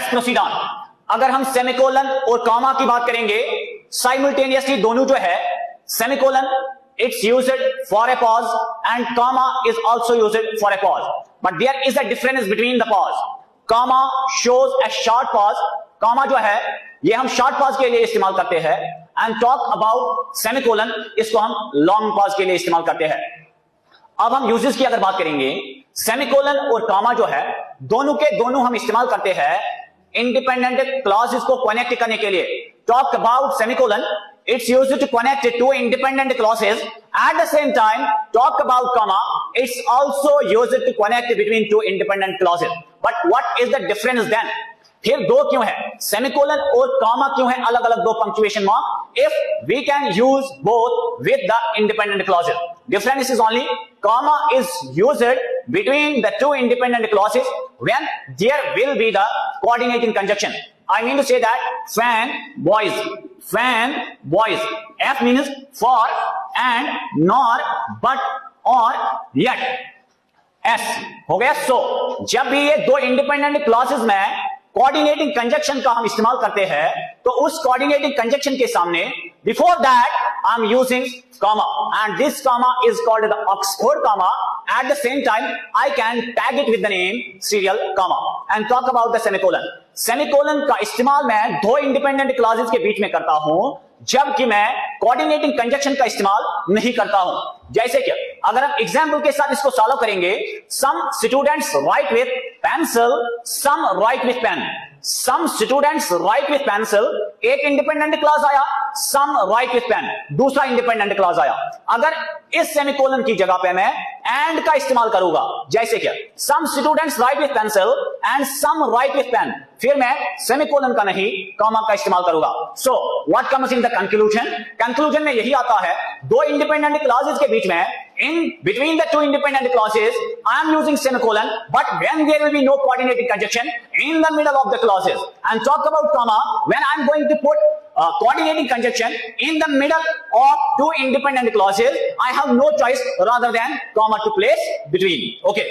Let's proceed on. अगर हम semicolon और कॉमा की बात करेंगे, साइमल्टेनियसली दोनों जो है, semicolon it's used for a pause and comma is also used for a pause, but there is a difference between the pause. Comma shows a short pause. comma जो है ये हम short pause के लिए इस्तेमाल करते हैं, and talk about semicolon, इसको हम long pause के लिए इस्तेमाल करते हैं। अब हम यूजेस की अगर बात करेंगे, सेमिकोलन और कॉमा जो है दोनों के दोनों हम इस्तेमाल करते हैं इंडिपेंडेंट क्लॉजेस को कनेक्ट करने के लिए। Talk about semicolon, it's used to connect two independent clauses. At the same time, talk about comma, it's also used to connect between two independent clauses. But what is the difference then? फिर दो क्यों है, semicolon और comma क्यों है अलग अलग दो punctuation mark, if we can use both with the independent clauses? Difference is only comma is used between the two independent clauses when there will be the coordinating conjunction. I mean to say that fan boys, F means for and nor but or yet, S हो गया। so जब भी ये दो independent clauses में coordinating conjunction का हम इस्तेमाल करते हैं, तो उस कोऑर्डिनेटिंग कंजक्शन के सामने before that I am using comma, and this comma is called the Oxford comma. At the same time, I can tag it with the name serial comma and talk about the semicolon. Semicolon का इस्तेमाल मैं दो independent clauses के बीच में करता हूं, जबकि मैं कोऑर्डिनेटिंग कंजक्शन का इस्तेमाल नहीं करता हूं। जैसे कि अगर हम एग्जांपल के साथ इसको सॉल्व करेंगे, some students write with pencil, some write with pen. Some students write with pencil, एक इंडिपेंडेंट क्लॉज आया, सम राइट विथ पेन दूसरा इंडिपेंडेंट क्लॉज आया। अगर इस सेमिकोलन की जगह पे मैं एंड का इस्तेमाल करूंगा, जैसे कि some students write with pencil and some write with pen, फिर मैं सेमिकोलन का नहीं कॉमा का इस्तेमाल करूंगा। So what comes in the conclusion? Conclusion में यही आता है, दो इंडिपेंडेंट क्लॉजेस के बीच में, in between the two independent clauses, I am using semicolon, but when there will be no coordinating conjunction in the middle of the clauses. And talk about comma, when I am going to put coordinating conjunction in the middle of two independent clauses, I have no choice rather than comma to place between. Okay.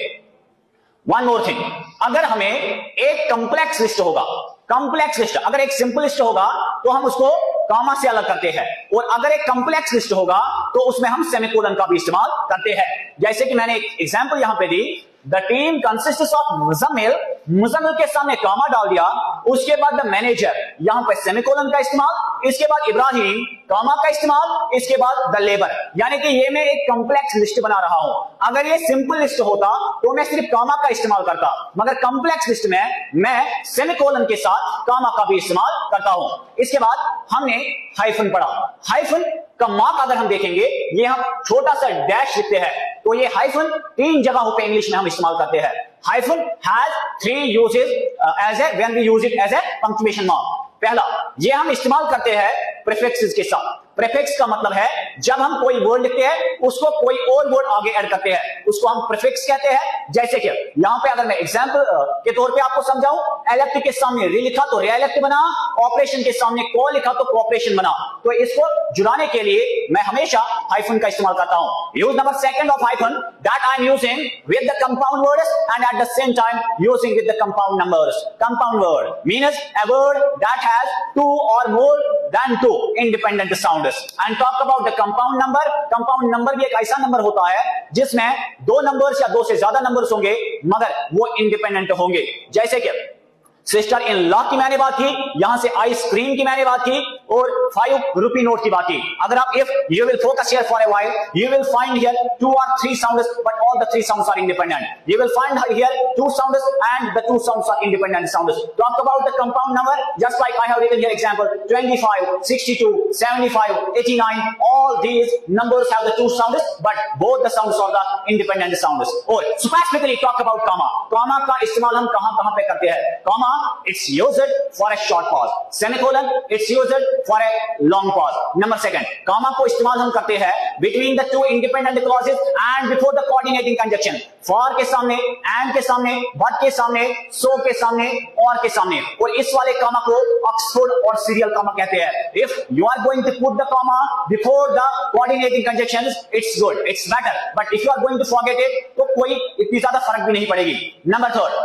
One more thing, अगर हमें एक complex list होगा, complex list अगर एक simple list होगा तो हम उसको कॉमा से अलग करते हैं, और अगर एक कॉम्प्लेक्स लिस्ट होगा तो उसमें हम सेमिकोलन का भी इस्तेमाल करते हैं। जैसे कि मैंने एक एग्जांपल यहां पे दी, the team consists of Muzammil, Muzammil के सामने कॉमा डाल दिया, उसके बाद द मैनेजर, यहां पे सेमिकोलन का इस्तेमाल, इसके बाद इब्राहिम कॉमा का इस्तेमाल, इसके बाद द लेबर। यानी कि ये मैं एक कॉम्प्लेक्स लिस्ट बना रहा हूं। अगर ये सिंपल लिस्ट होता तो मैं सिर्फ कॉमा का इस्तेमाल करता, मगर कॉम्प्लेक्स लिस्ट में मैं सेमिकोलन के साथ कॉमा का भी इस्तेमाल करता हूं। इसके बाद हमने हाइफन पढ़ा, हाइफन का मार्क अगर हम देखेंगे, ये हम छोटा सा डैश लिखते हैं, तो ये हाइफन तीन जगहों पे इंग्लिश में हम इस्तेमाल करते हैं। Hyphen has three uses as a when we use it as a punctuation mark. पहला, ये हम इस्तेमाल करते हैं प्रीफिक्सेस के साथ। प्रीफिक्स का मतलब है जब हम कोई वर्ड लिखते हैं उसको कोई और वर्ड आगे ऐड करते हैं, उसको हम प्रीफिक्स कहते हैं। जैसे कि यहां पे अगर मैं एग्जांपल के तौर पे आपको समझाऊं, इलेक्ट के सामने री लिखा तो रिएलेक्ट बना, ऑपरेशन के सामने को लिखा तो कोऑपरेशन बना। तो इसको जुड़ाने के लिए मैं हमेशा हाइफन का इस्तेमाल करता हूं। Use number second of hyphen that I am using with the compound words and at the same time using with the compound numbers. Compound word means a word that has two or more than two independent sounds. And talk about the compound number. compound number भी एक ऐसा number होता है जिसमें दो numbers या दो से ज्यादा नंबर्स होंगे, मगर वो इंडिपेंडेंट होंगे। जैसे कि सिस्टर इन लॉ की मैंने बात की, यहां से आइसक्रीम की मैंने बात की, और 5 रुपी नोट की बात की। अगर आप if you will focus here for a while, you will find here 2 or 3 sounds, but all the 3 sounds are independent. You will find here 2 sounds and the 2 sounds are independent sounds. Talk about the compound number, just like I have written here example 25, 62, 75, 89, all these numbers have the 2 sounds, but both the sounds are the independent sounds. और specifically talk about comma. comma का इस्तेमाल हम कहां पे करते हैं? comma it's used for a short pause, semicolon it's used for a long pause. Number second, comma को इस्तेमाल हम करते हैं between the two independent clauses and before the coordinating conjunction. for के सामने, and के सामने, but के सामने, so के सामने, और के सामने। और इस वाले comma को ऑक्सफोर्ड और सीरियल comma कहते हैं। If you are going to put the comma before the coordinating conjunctions, it's good, it's better, but if you are going to forget it, तो कोई इतनी ज्यादा फर्क भी नहीं पड़ेगी। Number third,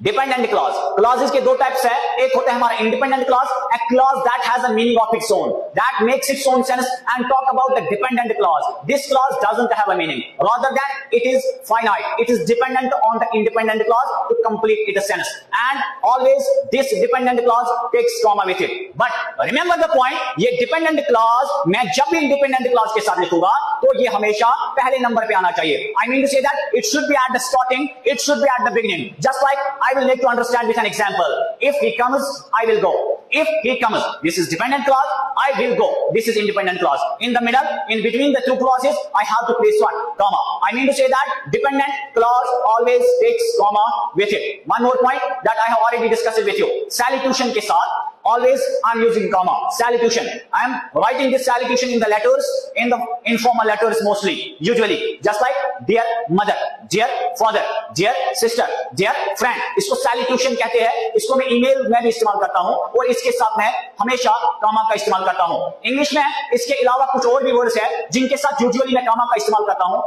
dependent clause, clauses के दो टाइप्स है, एक होता है हमारा independent clause, a clause that has a meaning of its own, that makes its own sense, and talk about the dependent clause. This clause doesn't have a meaning, rather than it is finite, it is dependent on the independent clause to complete its sense, and always this dependent clause takes comma with it. But remember the point, ये dependent clause मैं जब भी independent clause के साथ लिखूंगा तो ये हमेशा पहले नंबर पे आना चाहिए. I mean to say that it should be at the starting, it should be at the beginning. Just like I will need to understand with an example. If he comes, I will go. If he comes, this is dependent clause, I will go. This is independent clause. In the middle, in between the two clauses, I have to place what? Comma. I mean to say that dependent clause always takes comma with it. One more point that I have already discussed with you. Salutation के साथ always I'm using comma. Salutation. I am writing this salutation in the letters, in the informal letters mostly, usually. Just like dear mother, dear father, dear sister, dear friend. इसको salutation कहते हैं. इसको मैं email में भी इस्तेमाल करता हूँ और इसके साथ मैं हमेशा comma का इस्तेमाल करता हूँ. इंग्लिश में इसके अलावा कुछ और भी वर्ड्स है जिनके साथ यूजुअली मैं comma का इस्तेमाल करता हूँ.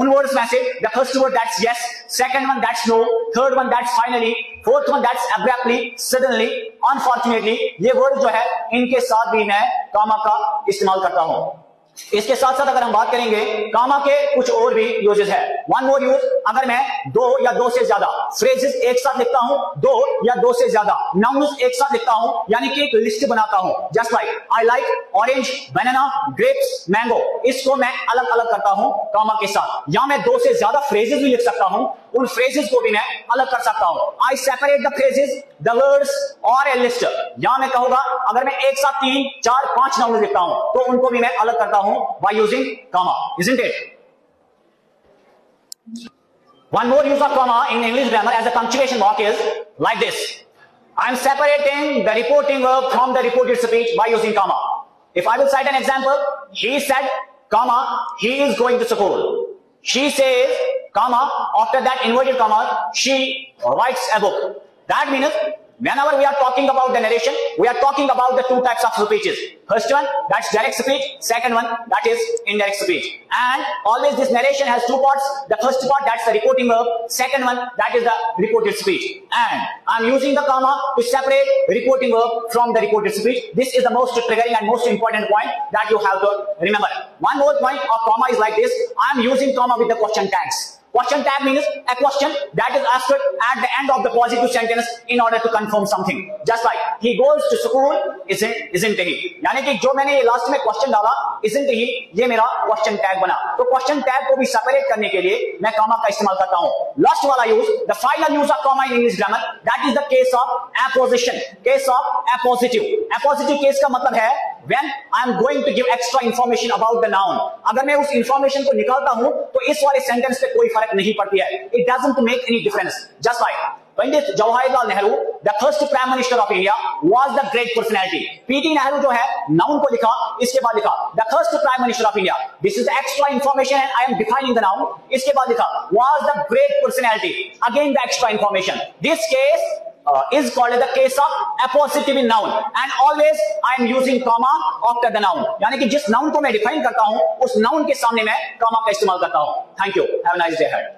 उन वर्ड्स में से the first word that's yes, second one that's no, third one that's finally, fourth one that's abruptly, suddenly, unfortunately. ये वर्ड जो है इनके साथ भी मैं कामा का इस्तेमाल करता हूं. इसके साथ साथ अगर हम बात करेंगे कामा के कुछ और भी यूजेस है. वन मोर यूज, अगर मैं दो या दो से ज्यादा फ्रेजेस एक साथ लिखता हूं, दो या दो से ज्यादा नाउन्स एक साथ लिखता हूं, यानी कि एक लिस्ट बनाता हूं. Just like I like orange, banana, grapes, mango, इसको मैं अलग अलग करता हूं कामा के साथ. या मैं दो से ज्यादा फ्रेजेस भी लिख सकता हूं, उन फ्रेजेस को भी मैं अलग कर सकता हूं. I separate the phrases, the words और ए लिस्ट. यहां मैं कहूंगा अगर मैं एक साथ 3, 4, 5 नाउन लिखता हूं तो उनको भी मैं अलग करता हूं by using comma, isn't it? One more use of comma in English grammar as a punctuation mark is like this. I am separating the reporting verb from the reported speech by using comma. If I will cite an example, he said, comma, he is going to school. She says, comma, after that inverted comma, she writes a book. That means whenever we are talking about the narration, we are talking about the two types of speeches. First one, that's direct speech. Second one, that is indirect speech. And always this narration has two parts. The first part, that's the reporting verb. Second one, that is the reported speech. And I'm using the comma to separate reporting verb from the reported speech. This is the most triggering and most important point that you have to remember. One more point of comma is like this. I'm using comma with the question tags. Question tag means a question that is asked at the end of the positive sentence in order to confirm something. Just like he goes to school, isn't he? यानी कि जो मैंने last में question डाला isn't he, ये मेरा question tag बना. तो क्वेश्चन टैग को भी सेपरेट करने के लिए मैं कॉमा का इस्तेमाल करता हूं. लास्ट वाला use, the final use of comma in English grammar, that is the case of apposition, case of appositive. Appositive case का मतलब है when I am going to give extra information about the noun. अगर मैं उस information को निकालता हूं तो इस वाले सेंटेंस पे कोई फर्क नहीं पड़ती है. It doesn't make any difference. Just like Pandit Jawaharlal Nehru, the first Prime Minister of India, was the great personality. P.T. Nehru जो है noun को लिखा, इसके बाद लिखा the first Prime Minister of India. This is extra information and I am defining the noun. इसके बाद लिखा was the great personality. Again the extra information. This case is called the case of appositive in noun, and always I am using comma after the noun. यानी कि जिस noun को मैं define करता हूं उस noun के सामने मैं comma का इस्तेमाल करता हूं. Thank you. Have a nice day ahead.